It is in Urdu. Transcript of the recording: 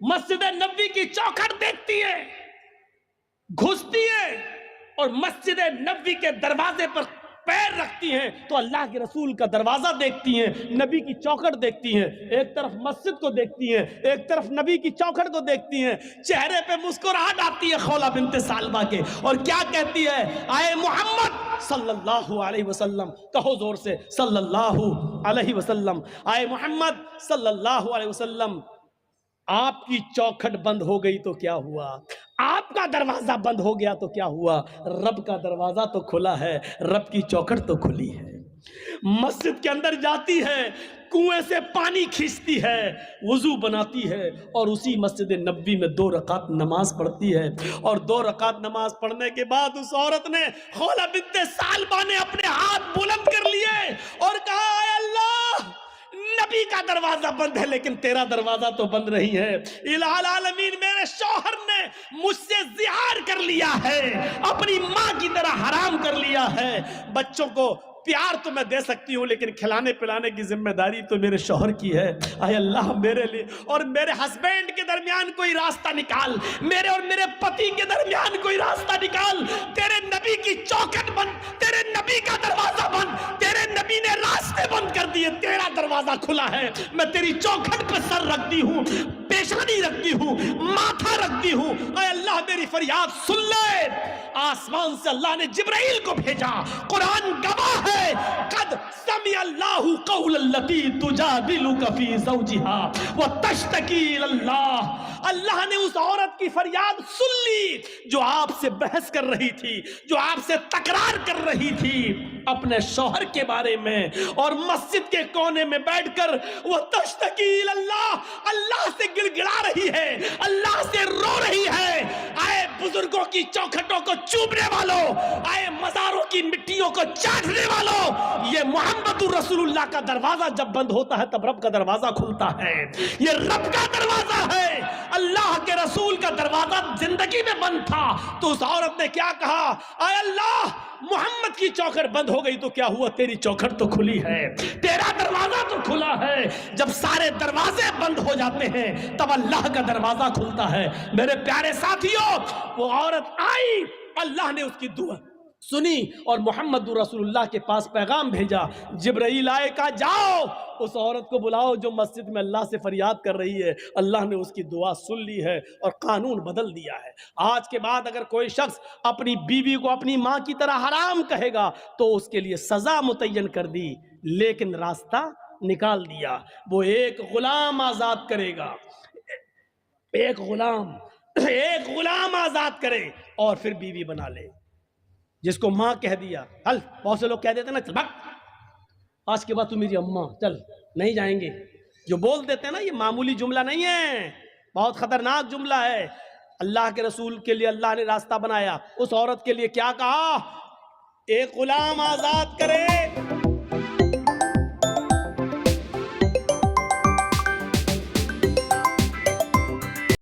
مسجد نبوی کی چوکھٹ دیکھتی ہے، گھستی ہے اور مسجد نبوی کے دروازے پر پیر رکھتی ہیں تو اللہ کے رسول کا دروازہ دیکھتی ہیں، نبی کی چوکھٹ دیکھتی ہیں، ایک طرف مسجد کو دیکھتی ہیں، ایک طرف نبی کی چوکھٹ کو دیکھتی ہیں، چہرے پہ مسکراہٹ آتی ہے خولہ بنت سالبہ کے، اور کیا کہتی ہے؟ آئے محمد صلی اللہ علیہ وسلم، کہو زور سے صلی اللہ علیہ وسلم، آئے محمد صلی اللہ علیہ وسلم، آپ کی چوکھٹ بند ہو گئی تو کیا ہوا؟ آپ کا دروازہ بند ہو گیا تو کیا ہوا؟ رب کا دروازہ تو کھلا ہے، رب کی چوکھٹ تو کھلی ہے۔ مسجد کے اندر جاتی ہے، کنویں سے پانی کھینچتی ہے، وضو بناتی ہے اور اسی مسجد نبوی میں 2 رکعت نماز پڑھتی ہے، اور 2 رکعت نماز پڑھنے کے بعد اس عورت نے، خولہ بنت سالبہ نے اپنے ہاتھ بلند کر لیے اور کہا اے اللہ، نبی کا دروازہ بند ہے لیکن تیرا دروازہ تو بند نہیں ہے۔ الہ العالمین، میرے شوہر نے مجھ سے زہار کر لیا ہے، اپنی ماں کی طرح حرام کر لیا ہے، بچوں کو پیار تو میں دے سکتی ہوں لیکن کھلانے پلانے کی ذمہ داری تو میرے شوہر کی ہے۔ اے اللہ، میرے لیے اور میرے ہسبینڈ کے درمیان کوئی راستہ نکال، میرے اور میرے پتی کے درمیان کوئی راستہ نکال، تیرے نبی کی چوکھٹ بند، تیرے نبی کا دروازہ بند، تیرے نبی نے راستے بند کر دیے، تیرا دروازہ کھلا ہے، میں تیری چوکھٹ پہ سر رکھتی ہوں، پیشانی رکھتی ہوں، ماتھا رکھتی ہوں، اے اللہ میری فریاد سن لے۔ آسمان سے اللہ نے جبرائیل کو بھیجا، قرآن گواہ ہے، قد سمع اللہ قول التی تجادلک فی زوجہا وتشتکی الی اللہ، اللہ نے اس عورت کی فریاد سن لی جو آپ سے بحث کر رہی تھی، جو آپ سے تکرار کر رہی تھی اپنے شوہر کے بارے میں، اور مسجد کے کونے میں بیٹھ کر وہ تشتکی الی اللہ، اللہ سے گڑ گڑا رہی ہے، اللہ سے رو رہی ہے۔ آئے بزرگوں کی چوکھٹوں کو چومنے والوں، آئے مزاروں کی مٹیوں کو چاٹنے والوں، یہ محمد رسول اللہ کا دروازہ جب بند ہوتا ہے تب رب کا دروازہ کھلتا ہے، یہ رب کا دروازہ ہے۔ اللہ کے رسول کا دروازہ زندگی میں بند تھا تو اس عورت نے کیا کہا؟ اے اللہ، محمد کی چوکھٹ بند ہو گئی تو کیا ہوا؟ تیری چوکھٹ تو کھلی ہے، تیرا دروازہ تو کھلا ہے۔ جب سارے دروازے بند ہو جاتے ہیں تب اللہ کا دروازہ کھلتا ہے۔ میرے پیارے ساتھیوں، وہ عورت آئی، اللہ نے اس کی دعا سنی اور محمد رسول اللہ کے پاس پیغام بھیجا، جبرائیل آئے، کہا جاؤ اس عورت کو بلاؤ جو مسجد میں اللہ سے فریاد کر رہی ہے، اللہ نے اس کی دعا سن لی ہے اور قانون بدل دیا ہے۔ آج کے بعد اگر کوئی شخص اپنی بیوی کو اپنی ماں کی طرح حرام کہے گا تو اس کے لیے سزا متعین کر دی، لیکن راستہ نکال دیا، وہ ایک غلام آزاد کرے گا، ایک غلام آزاد کرے اور پھر بیوی بنا لے۔ جس کو ماں کہہ دیا، چل، بہت سے لوگ کہہ دیتے ہیں نا، چل بھاگ، آج کے بعد تو میری اماں، چل نہیں جائیں گے، جو بول دیتے ہیں نا، یہ معمولی جملہ نہیں ہے، بہت خطرناک جملہ ہے۔ اللہ کے رسول کے لیے اللہ نے راستہ بنایا، اس عورت کے لیے کیا کہا؟ ایک غلام آزاد کرے